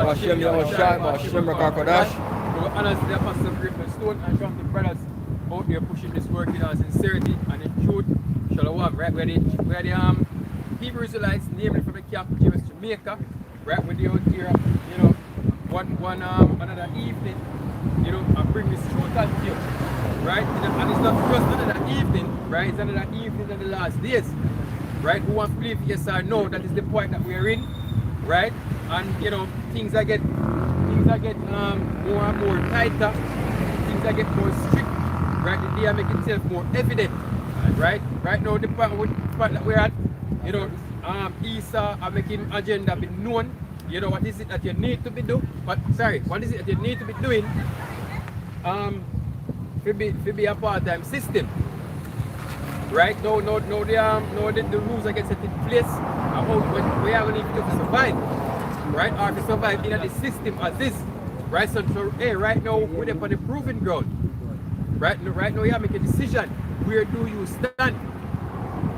Hashem Yahushua, Hashem Rakakodash. We honor the Apostle Griffin Stone and come the brothers out there pushing this work in our sincerity and in truth. Shalom, right? Where the Hebrew Israelites, namely from the camp of Jamaica, right? When they out here, you know, another evening, you know, and bring this truth unto you, right? And it's not just another evening, right? It's another evening in the last days, right? Who wants to believe yes or no? That is the point that we are in, right? And you know, things are get more and more tighter, things are get more strict, right? The day are making itself more evident, right? Right now, the part that we're at, you know, Esau are making agenda be known. You know, what is it that you need to be doing? What is it that you need to be doing? To be a part-time system, right? No, the rules are getting set in place about when we are going to need to survive, right? Or to survive in the system as this, right? So hey, right now we're on the proving ground, right? Right now you have to make a decision. Where do you stand,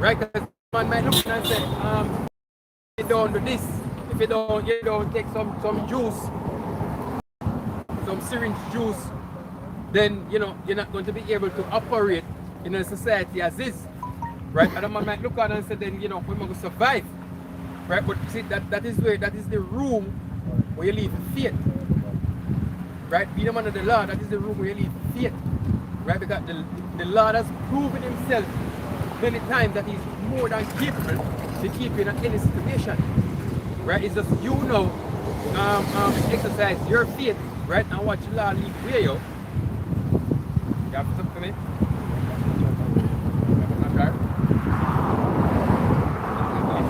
right? Because man might look and say, you don't do this. If you don't take some juice, some syringe juice, then you know you're not going to be able to operate in a society as this, right? And a man might look at and say, then you know we're going to survive, right? But see that is the room where you live in faith, right? Being a man of the Lord, that is the room where you live in faith, right? Because the Lord has proven Himself many times that He's more than capable to keep you in any situation, right? It's just you know exercise your faith, right? And watch the Lord lead where you. You have something for me?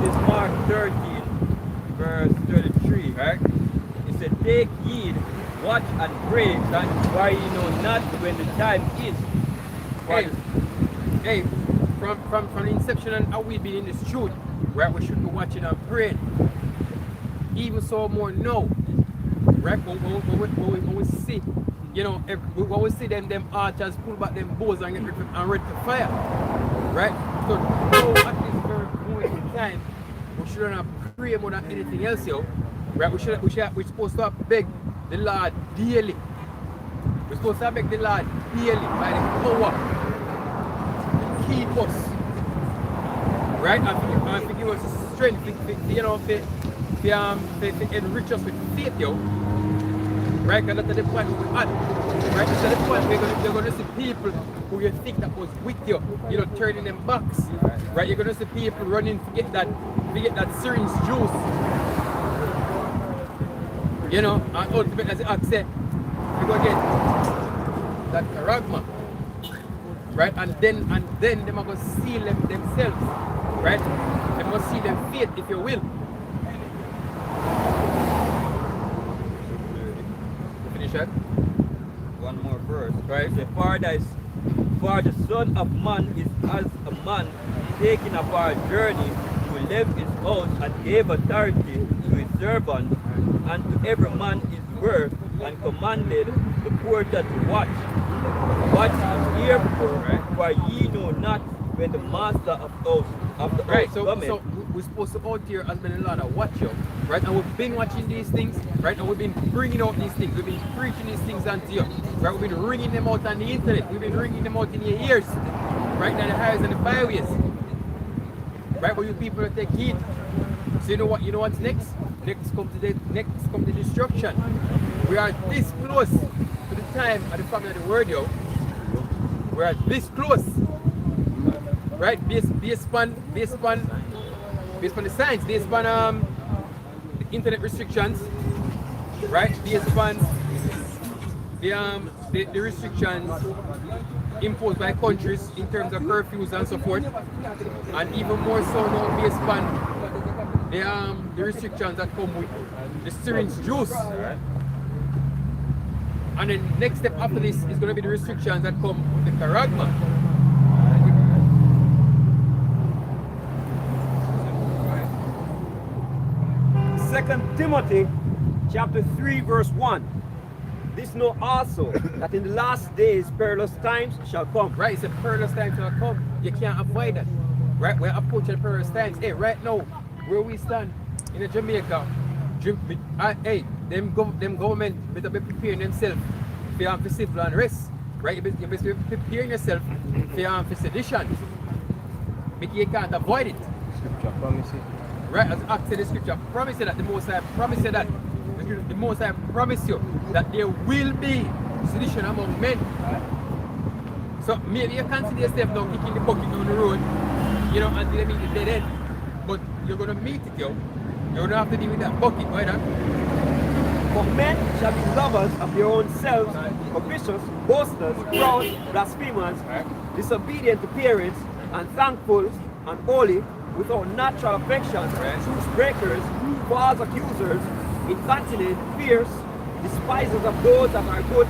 This is Mark 13, verse 33, right? It said, take heed, watch and pray, that why you know not when the time is. Hey, from the inception and how we be in this truth, right? We should be watching and praying. Even so more now, right? When we see, you know, when we see them archers pull back them bows and get ready to fire, right? So now at this very moment in time, we should not pray more than anything else, yo. Right? We're supposed to beg the Lord daily. We're supposed to beg the Lord daily by the power to keep us, right? And to give us the strength, you know, to enrich us with faith, yo. Right? And that's the point we're at. Right? That's the point you're going to see people who you think that was with you, you know, turning them backs. Right? You're going to see people running to get that syringe juice. You know, and ultimately, as the act said, you're going to get that charagma. Right? And then they're going to seal themselves. Right? They must see them faith, if you will. One more verse, right? The paradise, for the Son of Man is as a man taking up our journey, who left his house and gave authority to his servant, and to every man his work, and commanded the porter to watch. Watch and hear, for ye know not when the master of the house cometh. So we're supposed to out here as many Lord watch you, right? And we've been watching these things, right? And we've been bringing out these things, we've been preaching these things unto you, right? We've been ringing them out on the internet, we've been ringing them out in your ears, right? Now the highways and the byways, right? But you people that take heed. So you know what's next? Next comes the destruction. We are this close to the time of the family of the word, yo. We are this close. Right, based upon the science, based upon the internet restrictions, right? Based upon the restrictions imposed by countries in terms of curfews and so forth, and even more so now based upon the restrictions that come with the syringe juice. And then next step after this is going to be the restrictions that come with the charagma. 2 Timothy chapter 3 verse 1. This know also that in the last days perilous times shall come. Right, it's a perilous time shall come. You can't avoid that. Right, we're approaching perilous times. Hey, right now, where we stand in Jamaica, them government better be preparing themselves for civil unrest, right? You must be preparing yourself for sedition, because you can't avoid it. Scripture promise it. Right, as Acts in the scripture promise you that the Most High promise you that the Most High promise you that there will be sedition among men. So maybe you consider yourself now kicking the bucket down the road, you know, until you meet the dead end. But you're gonna meet it, yo. You're gonna have to deal with that bucket, right? For men shall be lovers of their own selves, covetous, boasters, proud, blasphemers, disobedient to parents, unthankful, unholy, without natural affection, truce breakers, false accusers, incontinent, fierce, despisers of those that are good,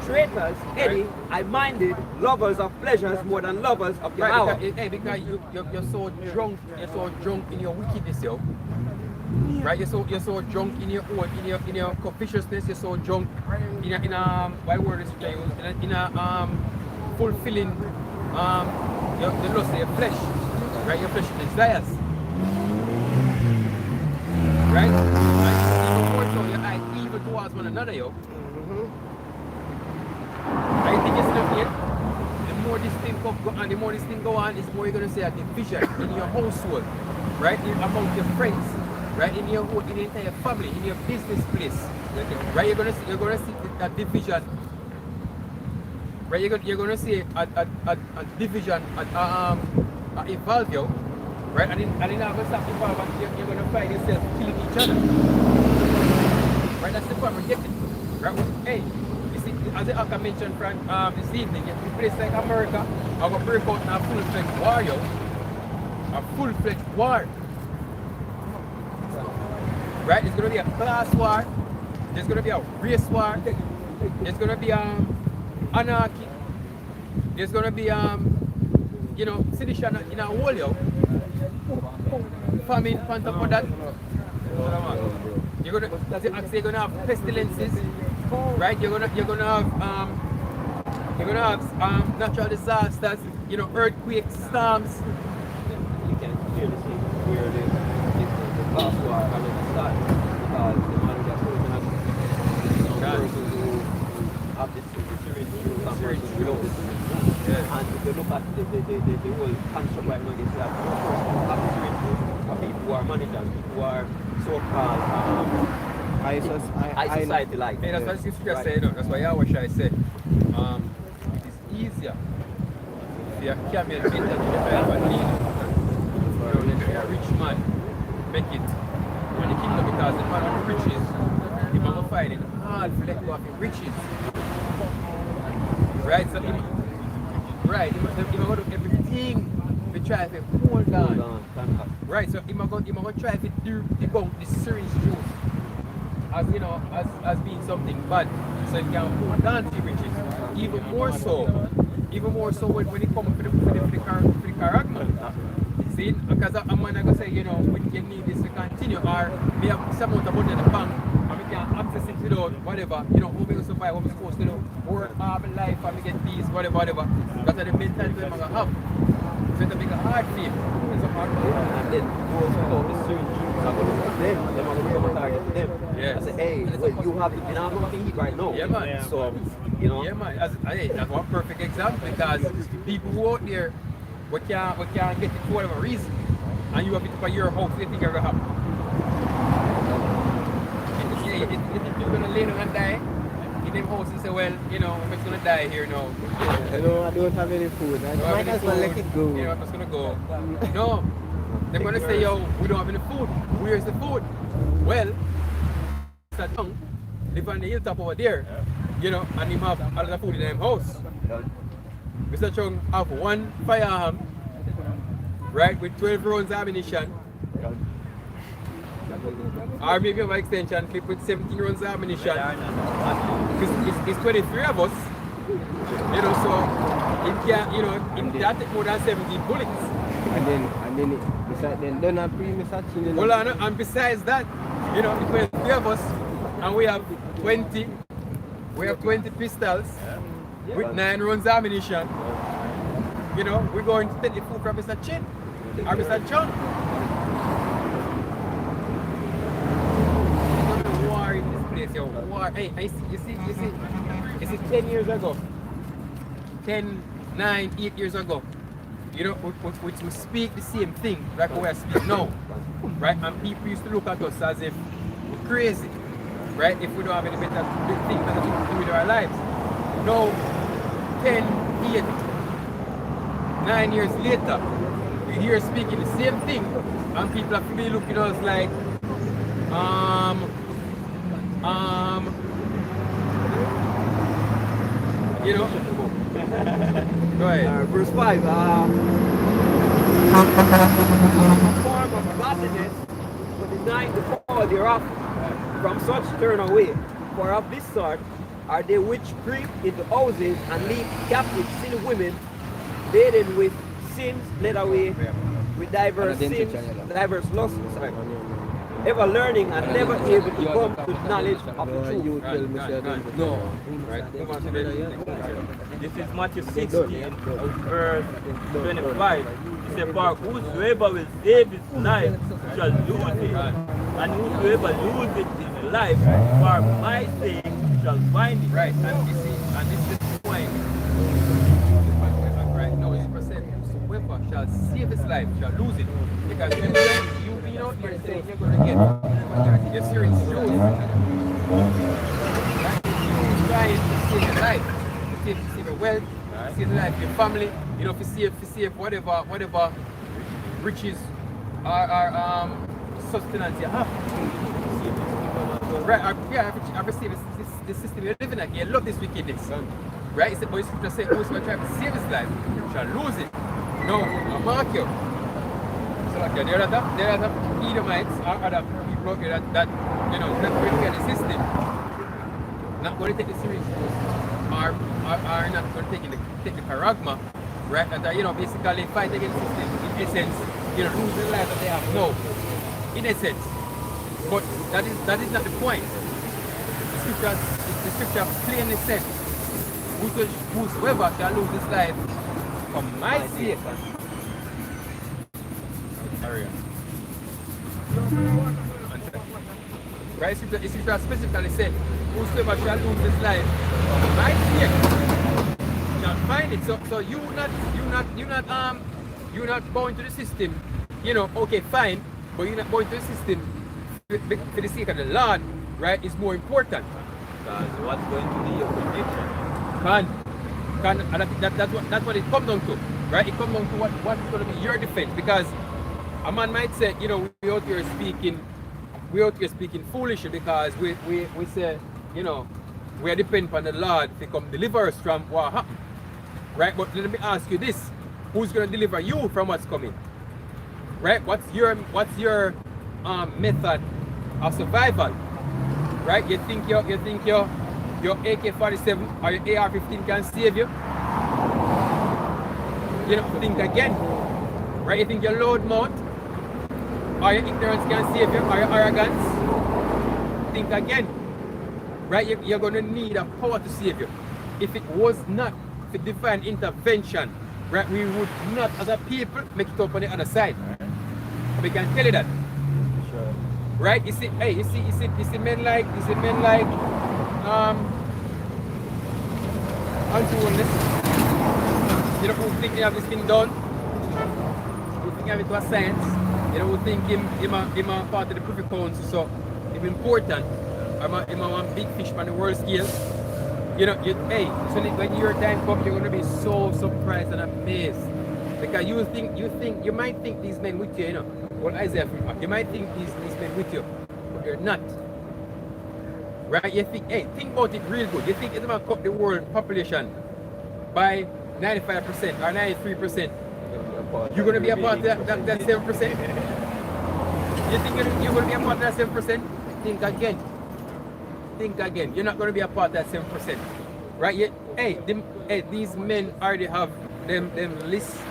traitors, heady, high-minded, lovers of pleasures more than lovers of their hour. Because you're so drunk in your wickedness, yo. Right, you're so drunk in your own, in your covetousness. You're so drunk in a what word is it? In a fulfilling the lust of your flesh, right? Your flesh desires, right? And even more so, you're like evil towards one another, yo. I think it's not yet. The more this thing go on, the more this thing go on, is more you're gonna see a division in your household, right? Among your friends. Right, in your entire family, in your business place, right? You're gonna see that division. Right, you're gonna see a division evolve, yo. Right, and in not gonna stop evolving. You're gonna find yourself killing each other. Right, that's the part we're getting. Right, hey, you see, as I mentioned from this evening, in a place like America, I will break out in a full-fledged war, yo. A full-fledged war. Right, there's gonna be a class war, there's gonna be a race war, there's gonna be anarchy, there's gonna be you know, sedition in a whole, yo. Famine on top of that. You're gonna have pestilences, right? You're gonna have natural disasters, you know, earthquakes, storms. You can clearly see where the class war already started, because the man gets put in a persons who have this syringe and persons without this syringe. And if you look at the whole construct right now, you see that most persons have the syringe are people who are managers, people who are so-called high society like. Hey, that's what the scripture say, no? That's why Yahweh said, it is easier if you camel enter to the fire of a needle. A rich man make it on the kingdom, because the man of riches, he might find it hard for let go of his riches. Right? So he might do everything to try to hold on. Right, so he might go try to debunk the syringe juice as, you know, as being something bad, so he can hold on to riches. Even more so when it comes to the character. See, because a man I go say, you know, you need this to continue, or we have some amount of money in the bank and we can access it without whatever, you know, how we survive, how we supposed to do, work hard in life and we get peace, whatever. That's the mentality we're gonna have. So it's a big hard thing. It's a hard thing. And then those without the syringe, I'm going to look at them. They're going to become a target to them. Yeah. I say, hey, well, you have enough to eat right now. Yeah, man. So, you know. Yeah, man. That's one perfect example, because people who out there we can't get it for whatever reason, and you have it for your house, you think you're gonna happen. You think you're gonna lay down and die in them house and say, well, you know, I'm just gonna die here now. I don't have any food. I might as well let it go. You know, I'm just gonna go. No, they're gonna say, yo, we don't have any food. Where's the food? Well, Mr. Chung live on the hilltop over there, you know, and him have a lot of food in them house. Mr. Chung have one firearm, right, with 12 rounds of ammunition. Or maybe have an extension clip with 17 rounds of ammunition. It's 23 of us, you know, so it can, you know, it can take more than 70 bullets. And then don't have Mr. Chin. Hold on, and besides that, you know, it's 23 of us, and we have 20 pistols. With 9 rounds of ammunition, you know, we're going to take the food from Mr. Chin or Mr. Chung. There's no war in this Yo, what? Hey, you see 10 years ago, 10, 9, 8 years ago, you know, we speak the same thing like we speak now, right? And people used to look at us as if we're crazy, right? If we don't have any better things that we do with our lives. Now, 10, 8, 9 years later, we hear speaking the same thing, and people are really looking at us like, you know. Go ahead. Verse 5. Form of godliness, but denying the power thereof. From such turn away. For of this sort are they which creep into houses and lead captive silly women, laden with sins, led away with diverse sins, diverse lusts. Sorry. Ever learning and never able to come to knowledge of the truth. No. Right. This is Matthew 16, verse 25. It says, for whosoever will save his life shall lose it, and whosoever loses his life for my sake shall find it. Right, and you see, and this is the point. Right now, it's percent. Whoever shall save his life shall lose it. Because you know, you're saying you're going to get your serious shoes. You're trying to save your life, to save your wealth, to save the life of your family, you know, to save whatever riches are sustenance you have. Right, I perceive the system you're living at. You love this wickedness. Right? It's the boy scripture saying, whoever trying to save his life shall lose it. No, I mark you. So like there are Edomites or other people out there that you know, that really get the system. Not going to take the serious are not going to take the paragma, right? And you know, basically fight against the system. In essence, you know, lose the life that they have now. In essence. But that is not the point. The scripture plainly said, whosoever shall lose his life for my sake. Right? The scripture specifically said, whosoever shall lose his life for my sake shall find it. So you're not going to the system, you know, okay, fine, but you're not going to the system for the sake of the Lord, right, is more important. Because what's going to be your conviction? And that's what it comes down to, right? It comes down to what's going to be your defense. Because a man might say, you know, we out here speaking foolishly because we say, you know, we are dependent on the Lord to come deliver us from what happened, right? But let me ask you this: who's going to deliver you from what's coming, right? What's your method of survival, right? You think your AK-47 or your AR-15 can save you? You know, think again, right? You think your load mount or your ignorance can save you, or your arrogance? Think again, right? You're going to need a power to save you. If it was not for divine intervention, right, we would not, as a people, make it up on the other side. We can tell you that. Right? You see, hey, you see men like untrustworthiness. You know, who think they have this thing done, who think they have it to a science, you know, who think him a part of the privy council, so it's important. I'm a one big fish on the world scale. You know, so when your time comes, you're gonna be so surprised and amazed. Because you might think these men with you, you know. Well, Isaiah, you might think these men with you, but they're not. Right? You think, hey, think about it real good. You think it's going to cut the world population by 95% or 93%. You're going to be a part of that 7%? You think you're going to be a part of that 7%? Think again. Think again. You're not going to be a part of that 7%. Right? These men already have them lists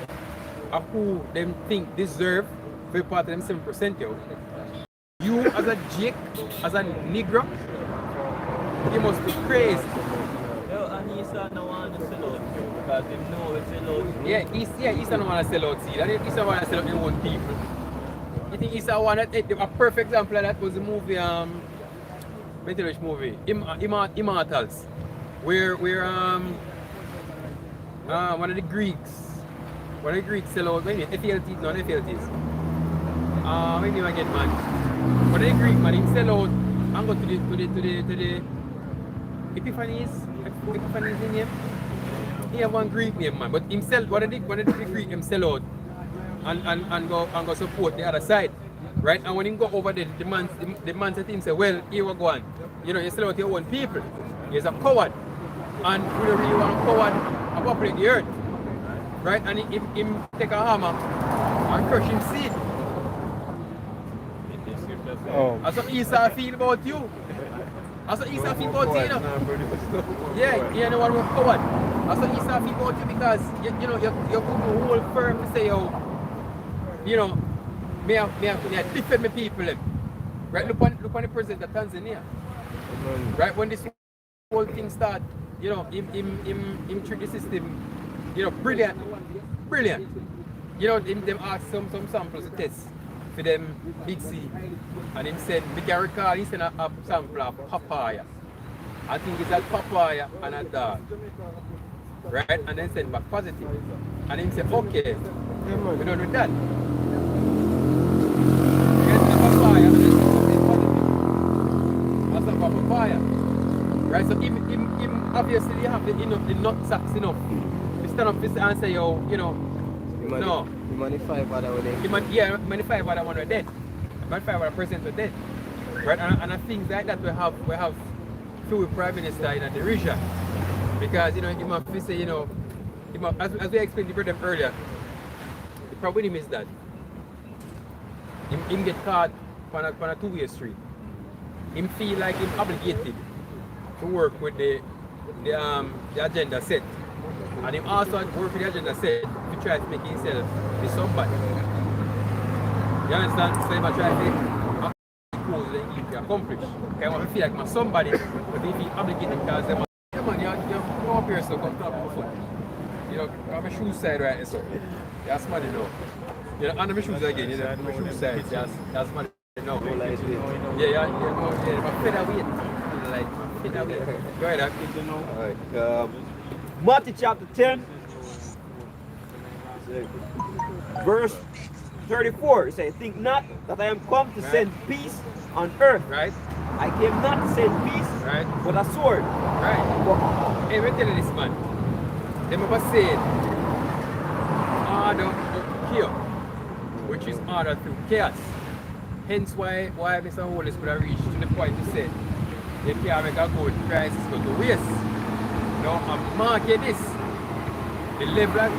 of who them think deserve to be part of them 7%. You as a Jake, as a Negro, you must be crazy. And Esau don't want to sell out too, because they know we sell out. Esau don't want to sell out seed. And Esau want to sell out their own people. You think Esau want a perfect example of that was the movie me tell you which movie. Immortals. Where one of the Greeks sell out, maybe FLTs, not FLTs. Maybe again, man. One of the Greek man, him sell out and go to the Epiphanies in name. He have one Greek name, man, but himself, one of the Greek him sell out and go support the other side. Right? And when he go over there, the man said to him, say, well, here we go on. You know, you sell out your own people. He's a coward. And we don't really want a coward populate the earth. Right? And him take a hammer and crush him seed. Oh. That's what Esau feel about you. That's what Esau feel about you, you know. Yeah, you know what we're coward. That's what Esau feel about you because you know you're putting the whole firm to say, oh, you know, me defend my people. Right? Look on the president of Tanzania. Right? When this whole thing start, you know, him trick the system, you know, brilliant. You know, them ask some samples to test for them big C. And him said, we can recall, he sent a sample of papaya. I think it's that papaya and a dog. Right? And then send back positive. And him said, okay, we're done with that. Papaya and then something positive. That's not papaya. Right? So him obviously you have the nut sacks enough to stand up and say, yo, you know, no. The money 5 other one dead. Yeah, money 5 other one were dead. Money 5 other president were dead. Right? And I think that we have few prime minister in the region. Because you know, you must say, you know, as we explained to them earlier, the problem with him is that him get caught on a two-way street. Him feel like him obligated to work with the agenda set. And him also work with the agenda set to try to make himself be somebody. You understand? So if I try to accomplish, then he can accomplish. I want to feel like I'm somebody, but if he obligated because them man, you come up here so come top of foot. You know, I'm a shoe side right there, so that's money now. You know, under my shoes again, you know, my shoe side, that's money now. Yeah, but featherweight. Like featherweight. Go ahead, Alright, Matthew chapter 10, verse 34. It says, think not that I am come to send peace on earth. right? I came not to send peace, Right. but a sword. Right. But Hey, let me tell you this, man. Them ever said, order of chaos, which is order through chaos. Hence why Mr. Hollis could have reached to the point to say, you can't make a good crisis go to waste. Now, I'm marking this. The level of,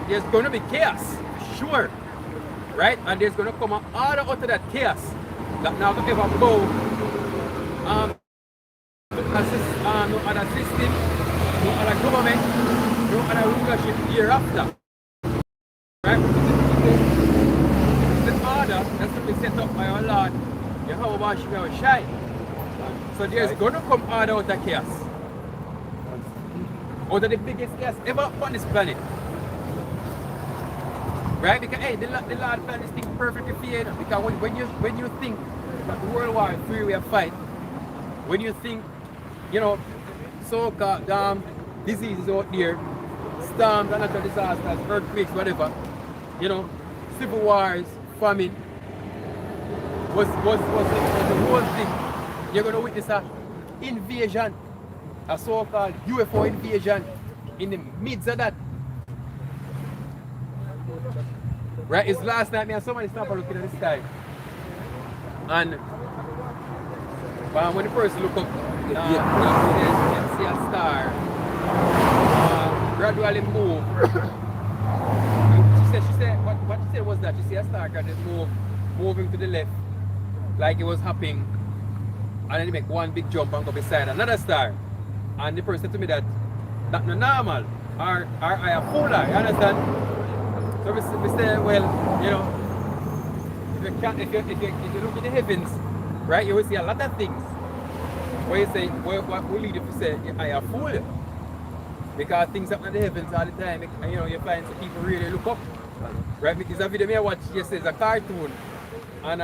there's going to be chaos, sure. Right? And there's going to come an order out of that chaos that now going to ever bow no other system, no other government, no other rulership hereafter. Right? It's the order that's to be set up by our Lord, Jehovah Shemel Shai. So there's going to come order out of chaos. Out of the biggest chaos ever on this planet. Right? Because hey, the Lord planned this thing perfectly for you. Because when you think that the World War III we are fight, when you think, you know, so-called diseases out there, storms, natural disasters, earthquakes, whatever, you know, civil wars, famine, was the whole thing. You're going to witness an invasion, a so-called UFO invasion in the midst of that. Right, it's last night, me and somebody stopped looking at the sky. And when the person look up, you see a star gradually move. she said, what she said was that she see a star gradually moving to the left, like it was hopping, and then it make one big jump and go beside another star. And the person said to me that that's not normal, or I am fool, you understand? So we say, well, you know, if you look in the heavens, right, you will see a lot of things. Where you say, what will lead you to say, I am fool? Because things happen in the heavens all the time, and you know, you find some people really look up. Right, because a video I watched yesterday is a cartoon And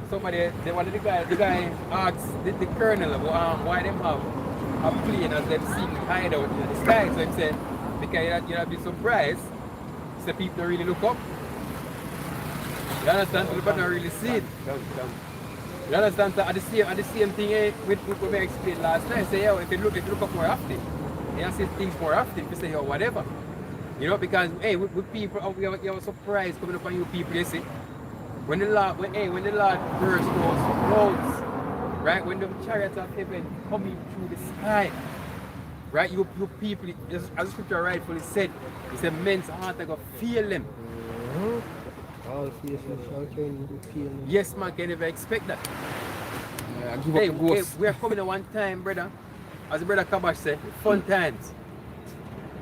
somebody, one of the guy asked the colonel why them have a plane as them seeing hideout in the sky. So he said, because you'll be surprised, so people don't really look up. You understand? People don't really see it. You understand? So at the same thing with what we explained last night. Say, yo, if you look up more often, you see things more often. You say, yo, whatever. You know, because hey, with people, we have a surprise coming up on you people. You see, when the Lord bursts those clouds, right? When the chariots of heaven coming through the sky, right? You people, as the scripture rightfully said, it's a men's heart that go feel them. All faces shall turn to feel. Yes, man, can never expect that. Hey, We are coming at one time, brother. As the brother Kabash said, fun times.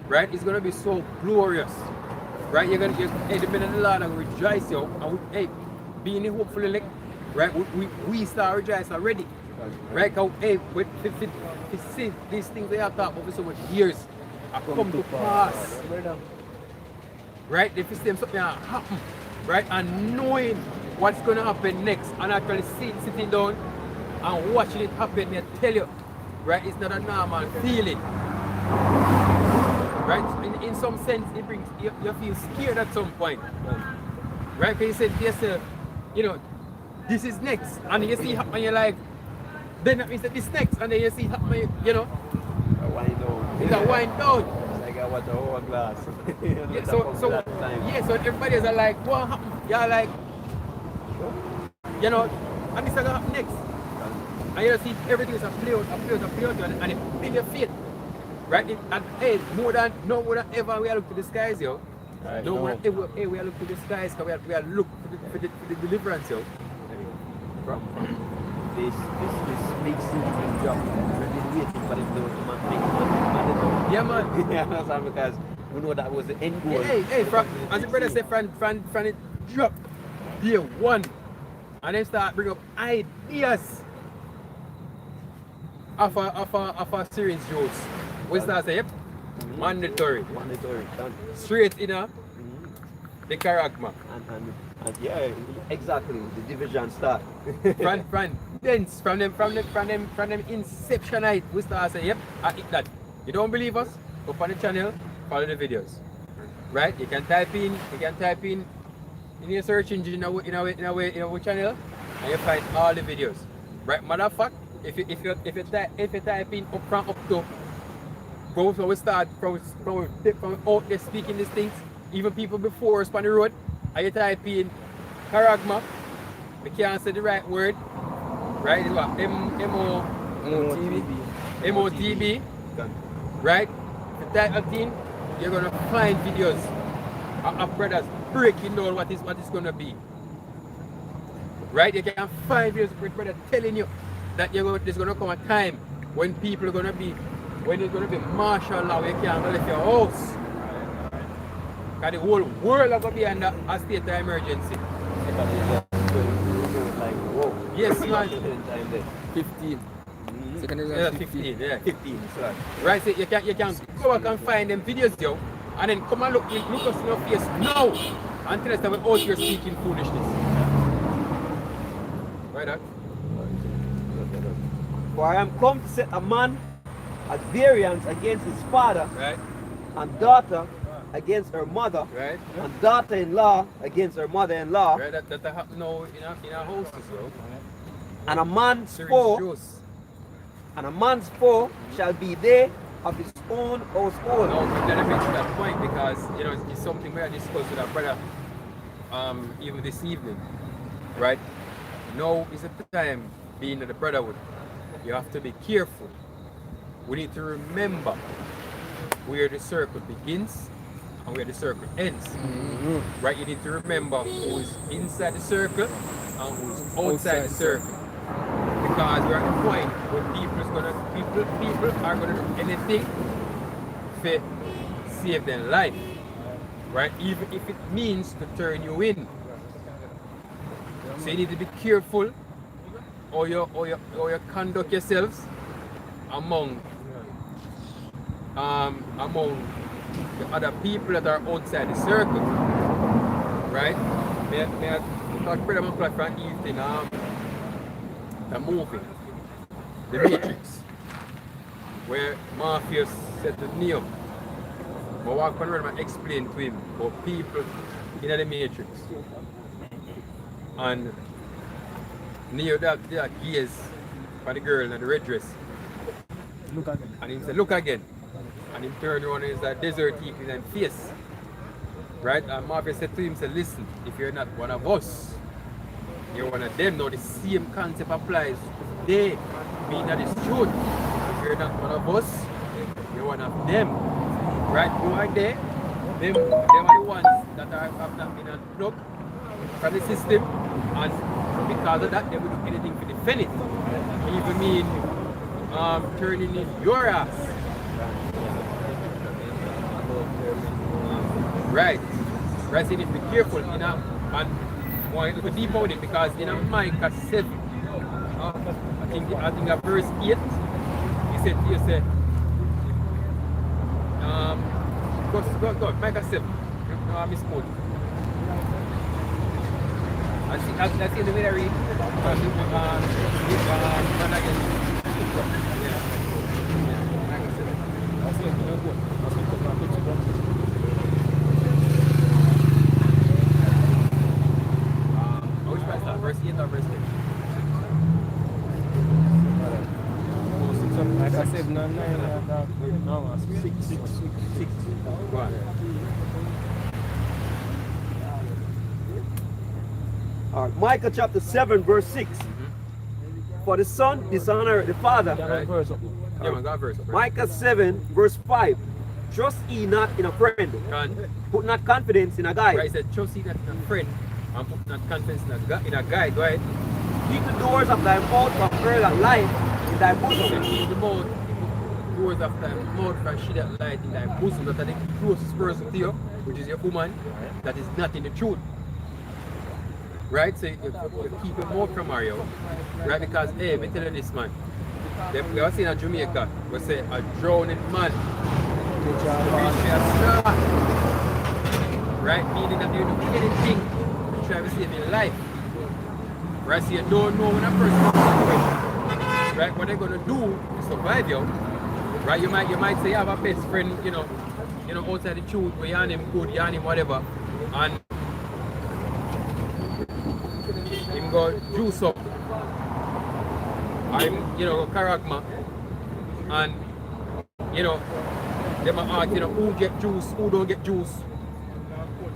Right? It's gonna be so glorious. Right? The men of the Lord are gonna rejoice, yo. And we, being hopefully like, right? We start rejoicing already. Right? Cause, we see these things they have talked about for so much years have come to pass. Right? If you see them something happen, right? And knowing what's gonna happen next and actually sitting down and watching it happen, I tell you, right? It's not a normal feeling. Right? In some sense, it brings you feel scared at some point. Right? Because you said to yourself, you know, this is next. And you see it happen, you're like, then that means that this next. And then you see it happen, you know. A wind down. It's a wind down. It's like I watch a whole glass. Yeah, so everybody is like, what happened? You're like, you know, and this is going to happen next. And you see everything is a play out, and it build your faith. Right? And hey, more than ever we are looking to the skies, yo. Right, no more than ever we are looking to the skies because we are looking for the deliverance, yo. This big thing drop. We've been waiting for it to make Yeah, man. Yeah, understand, because we know that was the end goal. Hey, as the brother said, from it drop day one, and then start bring up ideas of a series shows. We start say, yep, mandatory. Done. Straight in the character. And yeah, exactly. The division start. From them inceptionite, we start say, yep, I hit that. You don't believe us? Go on the channel, follow the videos. Right? You can type in in your search engine in our channel, and you find all the videos. Right? Matter of fact, if you type in up to go, so we start from out there speaking these things, even people before us on the road, and you type in charagma, we can't say the right word, right? It's what? MOTB, right? If you type that in, you're gonna find videos of brothers breaking down what is gonna be. Right? You can find videos of brothers telling you that there's gonna come a time when people are gonna be there's gonna be martial law, you can't go left your house. Because the whole world is gonna be under a state of emergency. Yes, man. 15. Second is 15, yeah. 15, sorry. Right, so you can go back and find them videos, yo, and then come and look us in your face now and tell us that we're out here speaking foolishness. Right, that? For I am come to set a man at variance against his father, Right, and daughter against her mother, right, and daughter-in-law against her mother-in-law, right. That happen now in our houses, yo. and a man's Serious foe, juice. and a man's foe shall be they of his own household. No, but then I reach that point because you know it's something we are discussing with our brother even this evening. Right? Now is the time being at the brotherhood. You have to be careful. We need to remember where the circle begins and where the circle ends. Right? You need to remember who is inside the circle and who is outside the circle. Because we're at the point where people are gonna do anything to save their life. Right? Even if it means to turn you in. So you need to be careful how you conduct yourselves among the other people that are outside the circle. Right? May I start Brother McCloud from evening, the movie, The Matrix, where Morpheus said to Neo, but walk on around and explain to him about people in the Matrix. And Neo that gaze for the girl in the red dress. Look again. And he said, look again. And he turned around and is a desert heap in his face. Right? And Morpheus said to him, said, listen, if you're not one of us, you're one of them. Now the same concept applies. They mean that it's truth. If you're not one of us, you're one of them. Right? Who are they? Them are the ones that have not been unplugged from the system, and because of that they will do anything to defend it. Even mean turning in your ass. Right. Right, so you need to be careful, you know, and want to deep out it because in Micah 7, I think at verse 8, he said, go, Micah 7. No, I misquote. That's in the way I read. Which one is that? Verse 8 or verse 10? Like I said, 9, no, 6. Go on. All right, Micah chapter 7, verse 6. For the son dishonor the father. Right. Yeah, man, got a verse. Micah 7, verse 5. Trust ye not in a friend. Put not confidence in a guide. Right, he said, trust ye not in a friend and put not confidence in a guide, right? Keep the doors of thy mouth from early light in thy bosom. Keep the mouth, doors of thy mouth from shed that light in thy bosom. That is the closest person to you, which is your woman, that is not in the truth. Right? So you keep your mouth from Mario. Right? Because, hey, me tell you this, man. We have seen in Jamaica, we say a drowning man. Right? Meaning that you don't do anything to try to save your life. Right? So you don't know when a person is situation. Right? What they're gonna do to survive you. Right? You might say you have a best friend, you know, outside the truth, where you and him good, you and him whatever. And him go juice up. I'm, go character. And they might ask, who get juice, who don't get juice.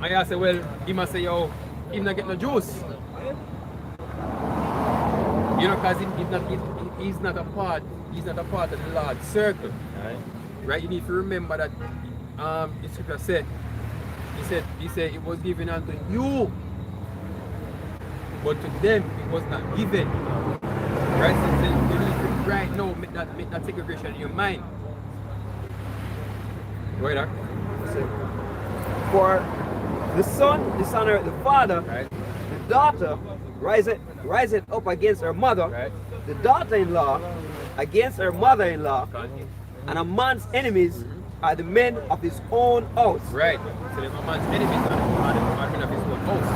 And I say, well, he must say, yo, him not get no juice. Because he's not a part of the Lord's circle. Right? You need to remember that the scripture said, he said it was given unto you, but to them it was not given. Right? So you need to right now make that segregation in your mind. Go ahead, For the son dishonor the father, right? the daughter riseth up against her mother, Right. the daughter-in-law against her mother-in-law, and a man's enemies are the men of his own house. Right. So the man's enemies are the men of his own house.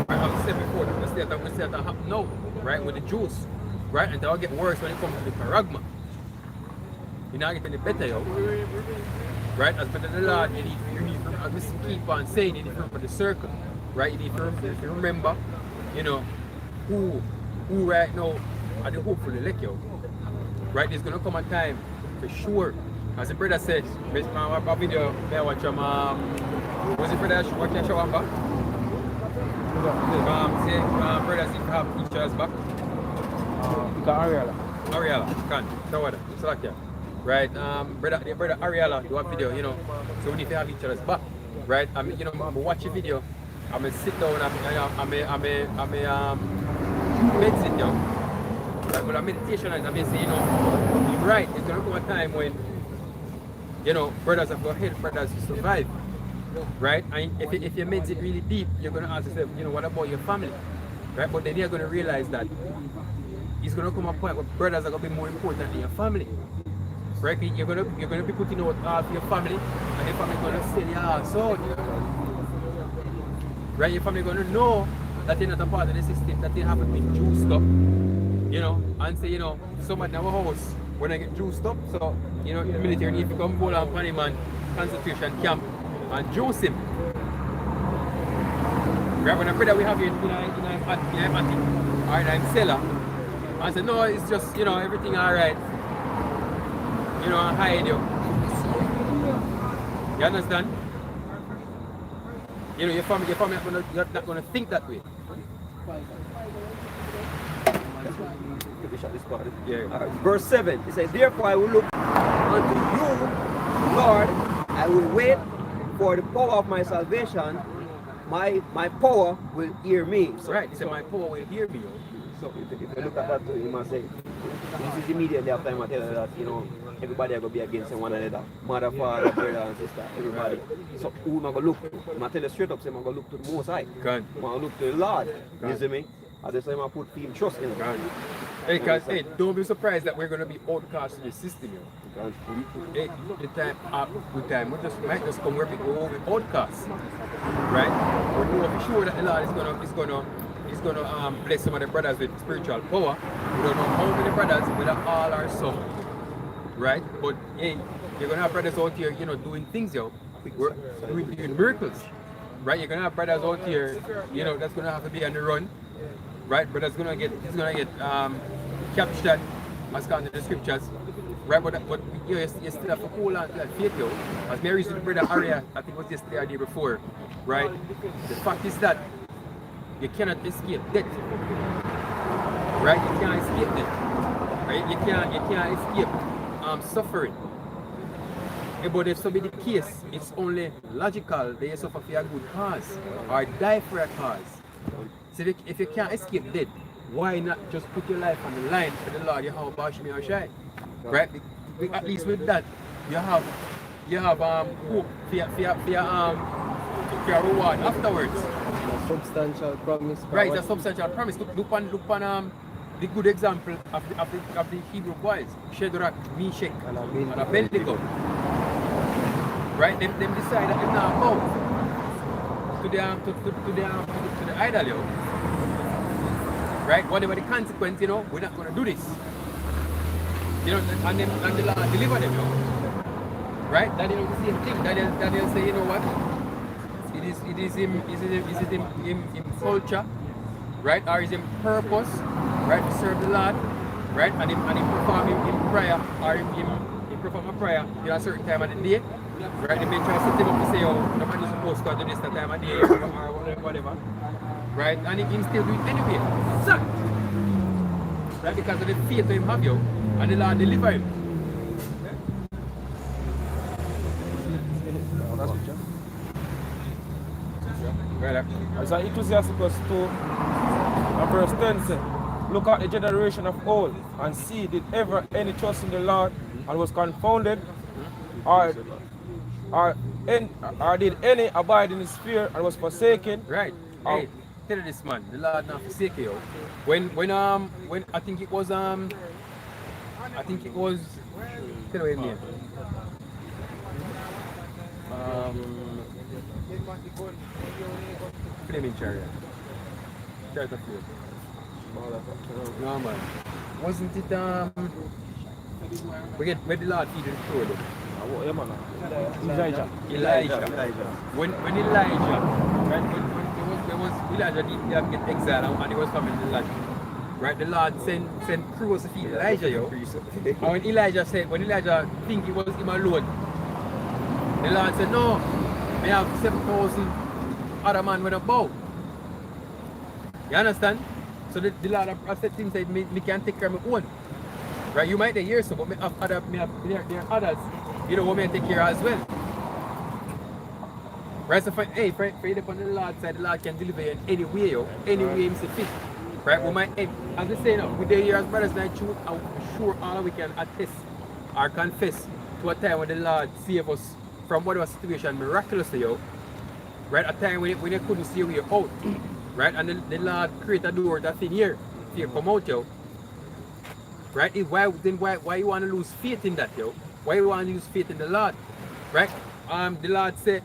Right, I've said before, I'm going to say that happen now, right, with the Jews. Right, and that'll get worse when it comes to the paragma. You're not getting any better, yo. Right, as better the Lord, you need to, as Mr. keep on saying, you need to remember the circle. Right, you need to remember, who right now are the hopeful elect, yo. Right, there's going to come a time, for sure. As the brother said, my video, I watch was the brother watch your show on back? Say, brothers, if you have each other's back. Ariella, can. So what? So like that. Right, brother Ariella do a video, so we need to have each other's back. Right, I'm watch a video, I'm gonna sit down, I'm meditate down. Right, but a meditation and I'm say, you're right, it's gonna come a time when brothers have got help brothers to survive. Right? And if you meditate really deep, you're gonna ask yourself, what about your family? Right? But then you're gonna realize that it's gonna come a point where brothers are gonna be more important than your family. Right? You're gonna be putting out all for your family, and your family gonna say your ass out. Right? Your family gonna know that you're not a part of the system, that you haven't been juiced up, you know, and say, you know, someone in our house when I get juiced up, so, you know, the military need to come hold on him and concentration camp and juice him. Right, when I pray that we have here in Attic, or in cellar, I said, no, it's just, you know, everything alright. You know, I hide you. You understand? You know, your family not gonna think that way. Yeah. Verse 7, it says, therefore I will look unto you, Lord, I will wait for the power of my salvation. My power will hear me. So, right, he said, my power will hear me. So if you look at that, you must say, this is immediately after I tell you that, you know, everybody are going to be against one another. Mother, father, brother, and sister, everybody. So who am I going to look to? I'm going to tell you straight up, say I'm going to look to the Most High. I'm going to look to the Lord. You see me? At the same time, I put team trust in him. Hey, cause, hey, don't be surprised that we're going to be outcast in the system. You know? Hey, the time we might just come where we go with outcasts. Right? But we know for sure that the Lord is gonna bless some of the brothers with spiritual power. We don't know how many brothers, whether all or some. Right? But hey, you're gonna have brothers out here, you know, doing things, doing miracles. Right? You're gonna have brothers out here, you know, that's gonna have to be on the run. Right? Brothers gonna get captured as according to the scriptures. Right? But you know, you still have to hold on to that faith, yo. As Mary said to brother Arya, I think it was yesterday or the day before. Right? The fact is that you cannot escape death. Right? You can't escape death. Right? You can't escape suffering. But if so be the case, it's only logical that you suffer for a good cause or die for a cause. So if you can't escape death, why not just put your life on the line for the Lord? You have bash me or shy. Right? At least with that, you have hope for your reward afterwards. A substantial promise. Right, it's a substantial promise. Look on the good example of the Hebrew boys, Shadrach, Meshach, and Abednego. Right, them decide that they're not bow to the idol, yo. Right, whatever the consequence, you know, we're not gonna do this. You know, and the Lord deliver them, yo. Right, Daniel the same thing. Daniel say, you know what? It is him culture, right? Or is him purpose, right? To serve the Lord, right? And him perform him prayer, or him perform a prayer at a certain time of the day, right? They may try to set him up to say, oh, nobody's supposed to do this that time of day, or whatever, right? And him still do it anyway, so, right? Because of the faith that him have, yo, and the Lord deliver him. As an Ecclesiasticus 2 and verse 10 says, look at the generation of old and see, did ever any trust in the Lord and was confounded, or did any abide in his fear and was forsaken? Right. Hey, tell you this, man, the Lord not forsake you. When I think it was tell me his name. Flaming chariot. Chariot of Fire. No, man. Wasn't it where the Lord feed the sword? Elijah. When Elijah, right, when Elijah did get exiled and he was coming to the land, right, the Lord sent crews to feed Elijah, yo. And when Elijah think it was him alone, the Lord said, no, I have 7,000 other man with a bow. You understand? So the Lord have said things that me can take care of my own. Right? You might hear so, but there are others, you know, who may take care as well. Right? So for you upon the Lord's side, the Lord can deliver you in any way, yo. Any way he fit. Right? We might, as I say now, we are here as brothers and truth, I'm sure all we can attest or confess to a time when the Lord saved us from whatever situation miraculously, yo. Right, a time when you couldn't see where you're out, right, and the Lord create a door that's in here, so you come out, yo. Right, why you want to lose faith in that, yo? Why you want to lose faith in the Lord? Right, the Lord said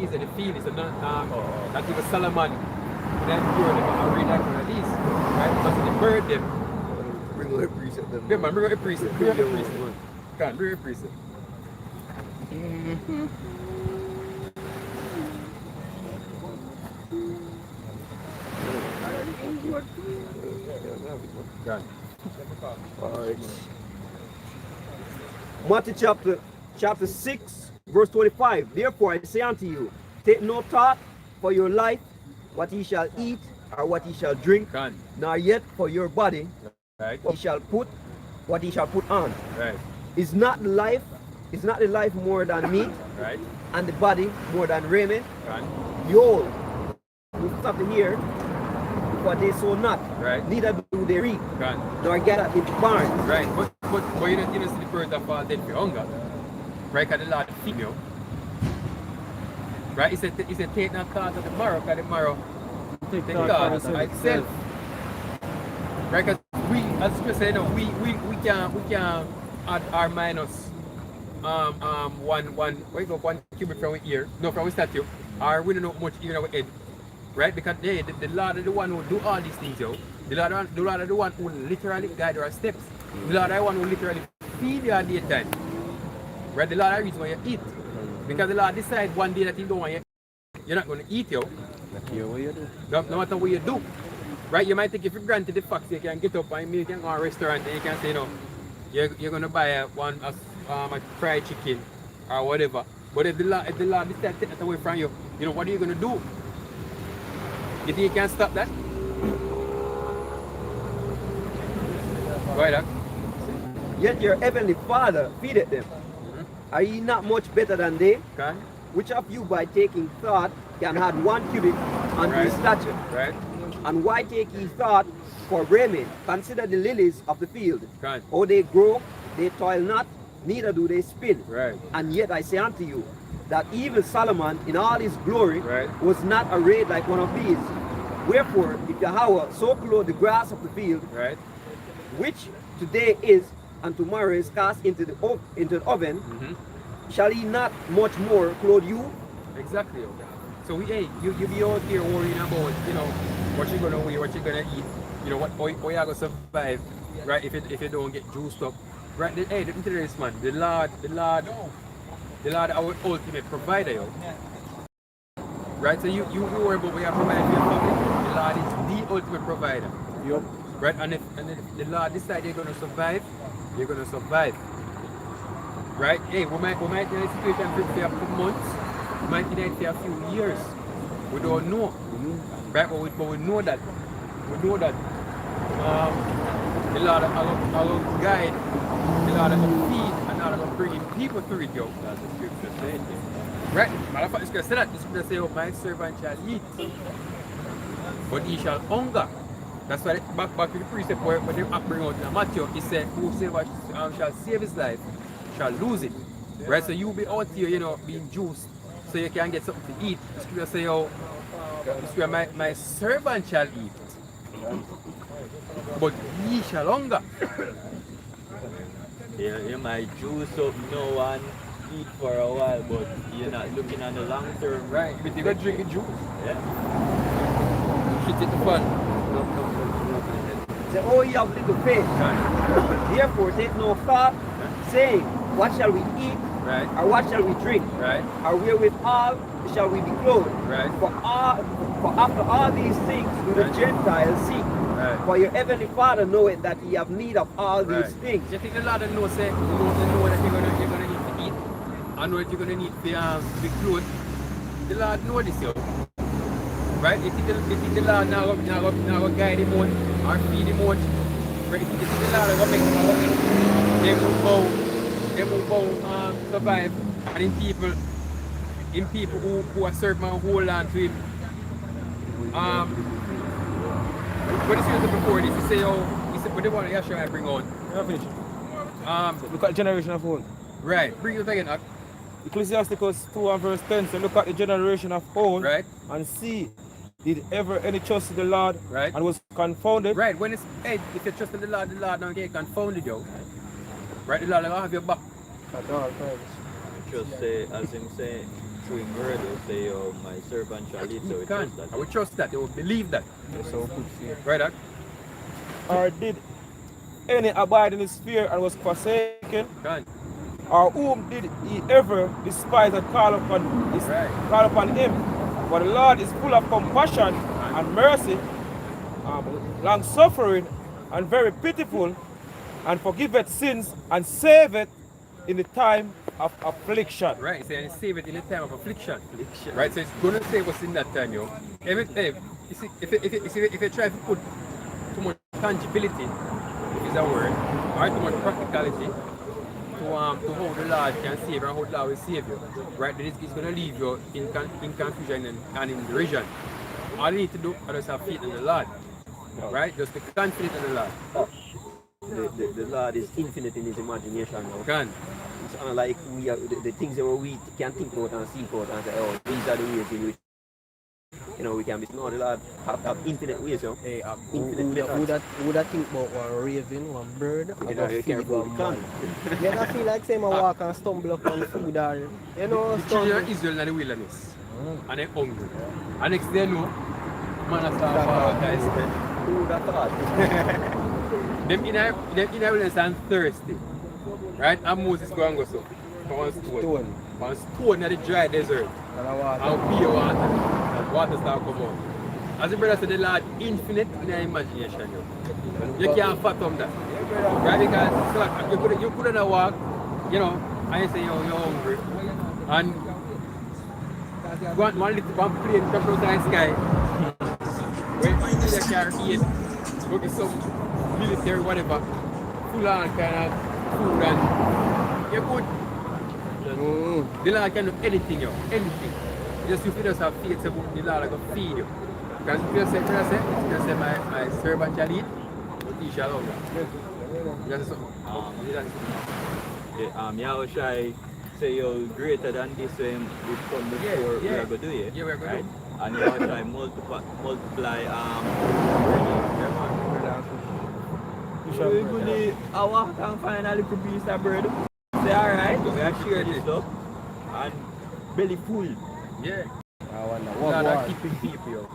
trees and the field is not even Solomon. Then you're the read that one of these, right? Because the bird them. Bring out a precept then. Yeah, man, bring out a precept. Bring out a precept. Come on, bring out a precept. Alright. Matthew chapter 6, verse 25. Therefore I say unto you, take no thought for your life, what ye shall eat or what ye shall drink, nor yet for your body, Right. what ye shall put on. Right. Is not the life more than meat, Right. and the body more than raiment? Right. Behold, we stop here, for they sow not, Right. neither do they reap, Right. nor gather in barns. Right. But you don't see the birds that fall dead for hunger. Right? Because the Lord feed you. Right? He said take not thought of the morrow, because the morrow take thought of itself. Right? Because we, as Chris said, we can add our minus one cubit from our ear, no, from our statue, or we don't know much even our head. Right? Because the Lord is the one who do all these things, yo. The Lord is the one who literally guide our steps. The Lord is the one who literally feed you at daytime. Right? The Lord is the reason why you eat. Because the Lord decide one day that He don't want you, you're not going to eat, yo. No matter what you do. Right? You might take it for granted the fact that you can get up and you can go to a restaurant and you can say, no, you're going to buy a fried chicken or whatever. But if the Lord decides to take that away from you, you know, what are you going to do? You think you can stop that? Go ahead, Yet your heavenly Father feedeth them. Are ye not much better than they? Okay. Which of you by taking thought can add 1 cubit unto his stature? Right. And why take ye thought for raiment? Consider the lilies of the field. Right. How they grow, they toil not, neither do they spin. Right. And yet I say unto you, that even Solomon in all his glory Right. was not arrayed like one of these. Wherefore, if Yahweh so clothe the grass of the field, Right. which today is and tomorrow is cast into the oven, shall he not much more clothe you? Exactly. So you be out here worrying about, you know, what you're gonna wear, what you're gonna eat, you know, how you're gonna survive, right? If you don't get juiced up, right? Hey, listen to this, man. The Lord, our ultimate provider, yo. Right? So you worry about what you're providing for your family. The Lord is the ultimate provider. Yup. Right? And if the Lord decides you're gonna survive, you're gonna survive. Right? Hey, we might be in a situation for a few months, we might be in it for a few years. We don't know. Right? But we know that. We know that the Lord will guide, the Lord will feed, and the Lord will bring people through it, yo. That's the scripture saying. Right? Matter of fact, it's going to say that. The scripture says, oh, my servant shall eat, but he shall hunger. That's why back to the precept where they bring out in Matthew, he said, whosoever shall save his life shall lose it. Right? So you be out here, you know, being juiced so you can get something to eat. The scripture say, oh, the scripture, my servant shall eat, but he shall hunger. You might juice up no and eat for a while, but you're not looking on the long term. Right? But you got drinking juice. Yeah. Shit it the fun. Say, oh, ye have little faith. Therefore take no thought, saying, what shall we eat? Right. Or what shall we drink? Right. Or wherewithal shall we be clothed? Right. For after all these things do the Right. Gentiles seek. Right. For your heavenly Father knoweth that ye have need of all Right. these things. You think the Lord knows that you're gonna need to eat, and know that you're gonna need to be clothed? The Lord knows this, yo. Right? You think the Lord now go guide him out or feed him out? Right? You think the Lord will make them will bow, survive, and in people who are serving and hold on to him. What is it before this? He said, what do you want Yahshua I bring on? Look at the generation of old. Right. Bring it again up. Ecclesiasticus 2 and verse 10 says, look at the generation of old, Right. and see, did ever any trust in the Lord, Right. and was confounded? Right. When it's, hey, if you trust in the Lord don't get confounded, yo. Right? The Lord will have your back. At all times. Just say, as him say, showing word will say, oh, my servant shall live, so we trust that. I would trust that. They would believe that. That's how good see. Right, Doc? Or did any abide in his fear and was forsaken? Can. Or whom did he ever despise and call upon call upon him? For the Lord is full of compassion and mercy, long suffering and very pitiful, and forgiveth sins and saveth in the time of affliction. Right, so and save it in the time of affliction. Right, so it's going to save us in that time, yo. Every time, you see, if you try to put too much tangibility, if it's a word, or too much practicality to how the Lord can save and how the Lord will save you, right, then it's going to leave you in confusion and in derision. All you need to do is just have faith in the Lord, right? Just be confident in the Lord. The Lord is infinite in his imagination now. Can. It's unlike we are, the things that we can think about and see about and say, oh, these are the ways in which we can be. No, the Lord have infinite ways, yo. Hey, Infinite methods. who that think about one raven, one bird, or You can't feed one can. man? You ever feel like saying I walk and stumble upon food or, The children of Israel in the wilderness, and they're hungry. And next day, no, man has started guys. Who that thought? Them in a wilderness and thirsty, right? And Moses go and go so, for one stone. One stone in the dry desert. And be water. And water start come out. As the brother said, the Lord infinite in your imagination. You can't fathom that. Right? Because so like, you couldn't walk, and you say you're hungry. And one plane crash out of the sky. When you carry it, go to some military, whatever, full on kind of food and you're good. The Lord can do anything, anything. Just if you just have faith, the Lord will feed you. Because if you say, my servant shall eat, but he shall hunger. That's Yahushai say you're greater than this when we come before we are going to do it. Yeah, we are going to do. And Yahushai multiply I walk and find a little piece of bread. Say alright, we are share this stuff and belly full. Yeah. I wonder Lord what are keeping people.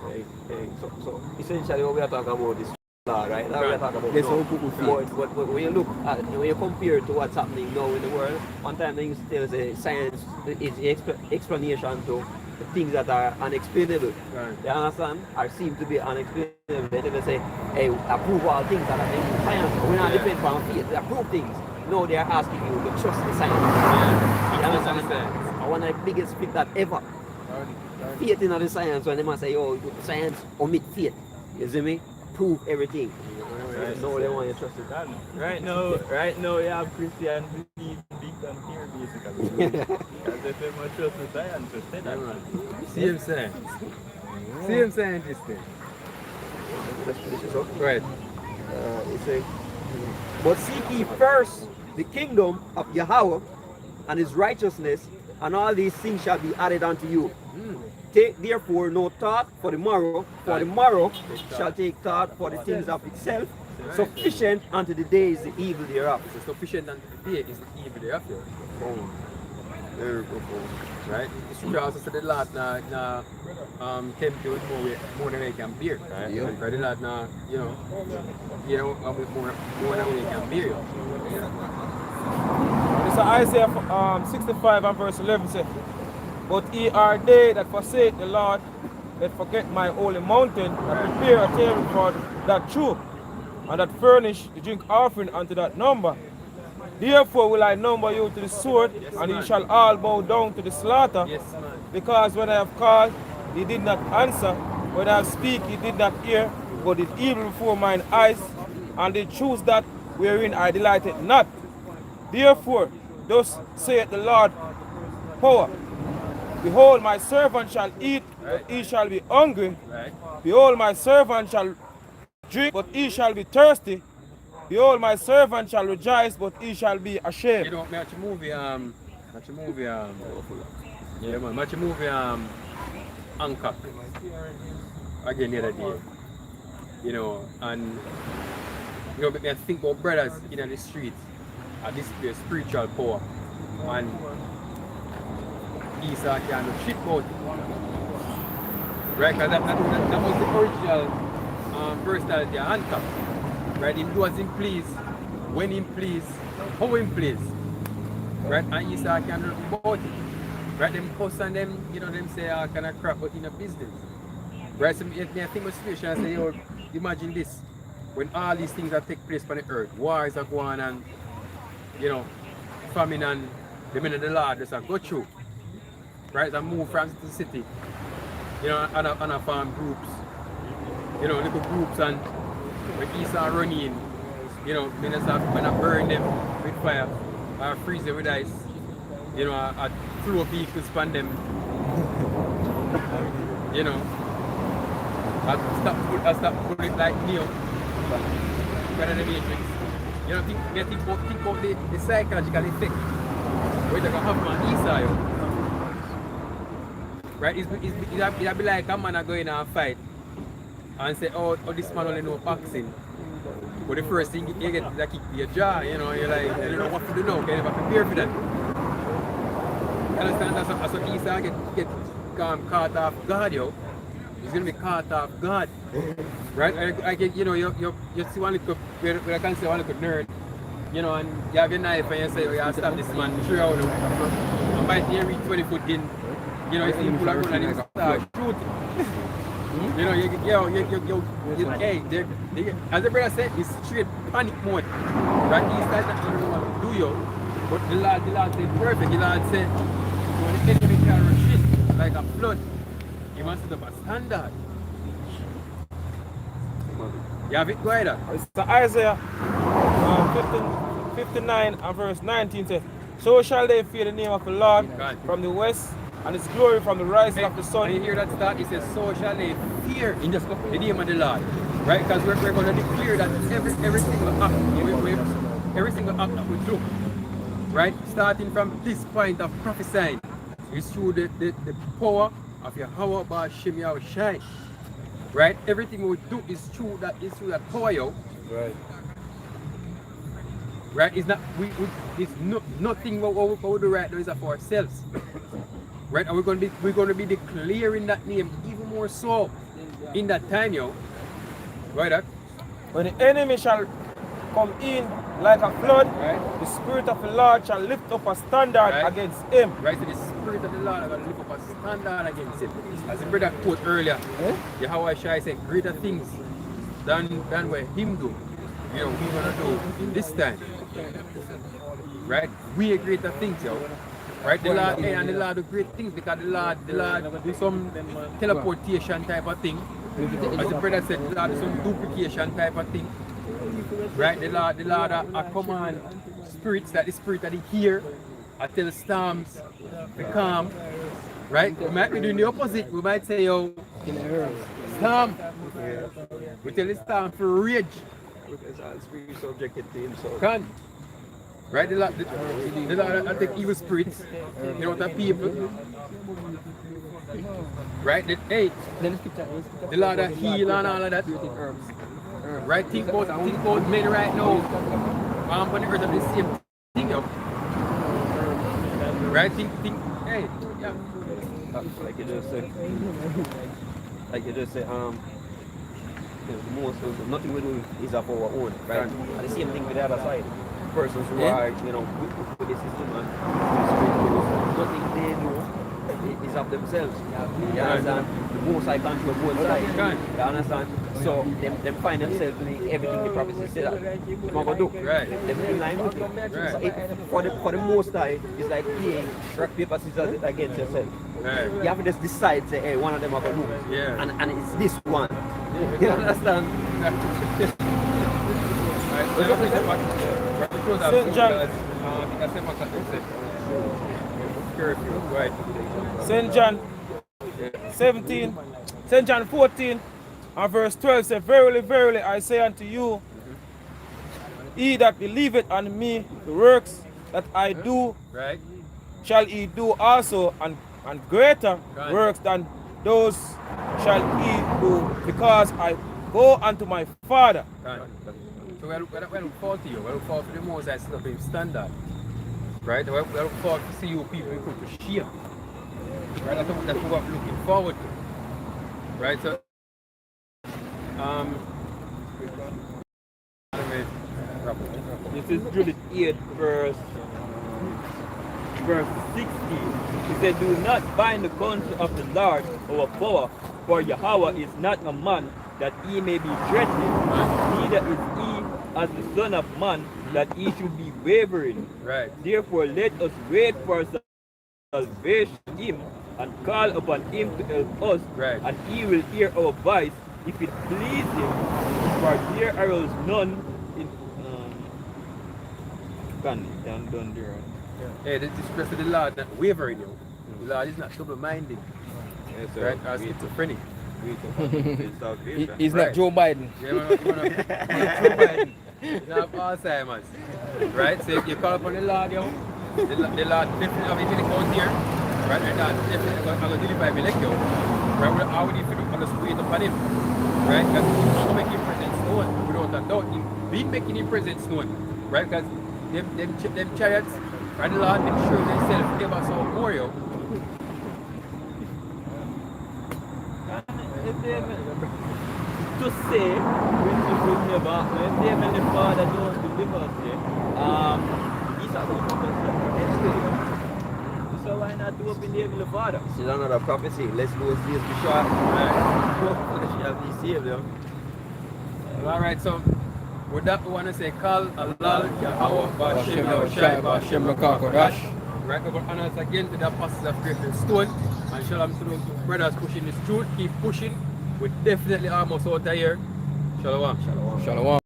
So essentially what we are talking about is law, right? That we are talking about. That's how people feel. But when you look at, when you compare to what's happening now in the world, one time things still say science is the explanation to the things that are unexplainable. Right. You understand? Or seem to be unexplainable. They never say, hey, approve all things that are in science. We're not dependent on faith. They approve things. No, they are asking you to trust the science. Yeah. You understand? One of the biggest pick that ever. Faith in the science when they must say, oh, science omit faith. You see me? Prove everything. Right, no, they want you to trust it. Right now you have Christians believe big and here basically. Because if they must trust the science, just say that. Same science. Same scientist thing. Let's finish this up. Right. It says, but seek ye first the kingdom of Yahweh and his righteousness, and all these things shall be added unto you. Take therefore no thought for the morrow, for the morrow shall take thought for the things of itself. Sufficient unto the day is the evil thereof. So sufficient unto the day is the evil thereof. Very good. Right? The scripture also said the Lord now tempt you with more than they can bear. Right? Yeah. Because the Lord now, more than they can bear. It's Isaiah 65 and verse 11 says, but ye are they that forsake the Lord, that forget my holy mountain, that prepare a table for that troop, and that furnish the drink offering unto that number. Therefore will I number you to the sword, and ye shall all bow down to the slaughter. Yes, man. Because when I have called, ye did not answer. When I have speak, ye did not hear, but did evil before mine eyes, and did choose that wherein I delighted not. Therefore, thus saith the Lord power. Behold, my servant shall eat, but he shall be hungry. Right. Behold, my servant shall drink, but he shall be thirsty. Behold, my servant shall rejoice, but he shall be ashamed. You know, I watch a movie, yeah man, watch a movie, Anchor, again the other day, and, make me think about brothers in the street, and this spiritual power, and Esau can't do shit about it. Right? Because that was the original personality of Hancock. Right? Him do as him please, when him please, how him please. Right? And Esau can't do nothing about it. Right? Them cuss and them, you know, them say all kind of crap but in a business. Right? So I think of situation and say, yo, imagine this. When all these things that take place on the earth, wars are going on and, you know, famine and the men of the Lord just go through. Right? They move from city to city. You know, on a farm groups. You know, little groups, and when Esau run in, you know, when I burn them with fire or freeze them with ice, you know, I throw vehicles upon them. You know, I stop putting it like Neo. Better than the Matrix. You know, think about the psychological effect where they're gonna have on Esau, yo. Right? It'll be like a man go in and fight and say, oh, this man only know boxing. But the first thing you get is a kick to your jaw, you know, you're like, I don't know what to do now, can you never prepare for that? You understand? That's what Esau get caught off guard, yo. He's gonna be caught off guard. Right? I get, you know, you see one little, where I can say one little nerd, you know, and you have your knife and you say, oh, you have to stab this man, 3 hours. And by the time you reach 20 foot in, you know, you see him pull around and he start shooting. You know, hey, as the brother said, it's straight panic mode. Right? He's like that, you don't know what to do, yo. But the Lord said perfect. The Lord said, when the enemy can retreat like a flood, you must set up a standard. You have it, go ahead. So Isaiah 59 and verse 19 says, so shall they fear the name of the Lord from the west, and his glory from the rising of the sun. And you hear that start, it says, so shall they fear in the name of the Lord. Right? Because we're going to declare that every single act, every single act that we do, right? Starting from this point of prophesying, is through the power of Yahweh Ba'Shem Yahushai. Right? Everything we do is through that power, yo. Right. Right? It's not nothing what we do right now is for ourselves. Right? And we're going to be declaring that name even more so in that time, yo. Right? When the enemy shall come in like a flood, right, the Spirit of the Lord shall lift up a standard against him. Right, so the Spirit of the Lord will lift up a standard against him. As the brother quote earlier, Yahweh Shai said, greater things than what him do, you know, we gonna do in this time. Right? We are greater things, yo. Right? The Lord and the Lord do great things because the Lord do some teleportation type of thing. As the brother said, the Lord do some duplication type of thing. Right? The Lord command spirits, that the spirit that he hear, I tell storms to calm. Right? We might be doing the opposite. We might say, yo, storm. We tell the storm for rage. Because all spirits subjected to him, so. Can. Right? The Lord take evil spirits, you know, the people. Right? The Lord heal and all of that. Right? Think about men right now. On the earth of the same thing, yo. Right? Think, hey, yeah. Like you just said, most of nothing we do is of our own, right? And the same thing with the other side. Persons who are, you know, with the system and nothing they do is of themselves. You understand? The most I control both sides. You understand? So them find themselves doing everything the prophecy said that they're gonna do. Right. Them in line with it. Right. So for the most I, it's like playing rock, paper, scissors against yourself. Right. You have to just decide, say, hey, one of them are gonna do. Yeah. And it's this one. You understand? St. John. St. John 17, St. John 14 and verse 12 says, verily, verily, I say unto you, he that believeth on me, the works that I do, shall he do also, and greater works than those shall he do, because I go unto my Father. So we look forward to you. We look forward to the most I stuff in standard. Right? We look forward to see you people put to shame. Right, that's what I'm looking forward to. Right, so This is Judith 8, verse 16. He said, do not bind the counsel of the Lord our power, for Yahweh is not a man that he may be threatened, neither is he as the Son of Man that he should be wavering. right. Therefore let us wait for salvation from him and call upon him to help us, Right. and he will hear our voice if it please him, for there arose none in done there. Hey, this is just the Lord not wavering you. The Lord is not double-minded, Yes, right? Or schizophrenic. He's Right. not Joe Biden. Yeah, man, Joe Biden. You have Alzheimer's, right? So if you call upon the Lord, yo, the Lord definitely have anything out here, right? And God definitely going to deliver me like you, right? How would you feel? I'm just wait upon him, right? Because he's not going to make his presence known without a doubt. He's making his presence known, right? Because them chariots, right? The Lord make sure themselves ever so more, yo. To say, when the Heavenly Father don't deliver us, he's not going to come anyway. So why not do up in the Heavenly Father? This is another prophecy. Let's do this be short. Right. Shall be saved, yo. All right, so with that, we want to say, call Allah, Yahweh, Bashem, Yahushai, Bashem, Makakodash. Right, we will honor us again to the apostles of Great Stone. And shalom to those brothers pushing this truth. Keep pushing. We're definitely almost out of here. Shalom. Shalom. Shalom.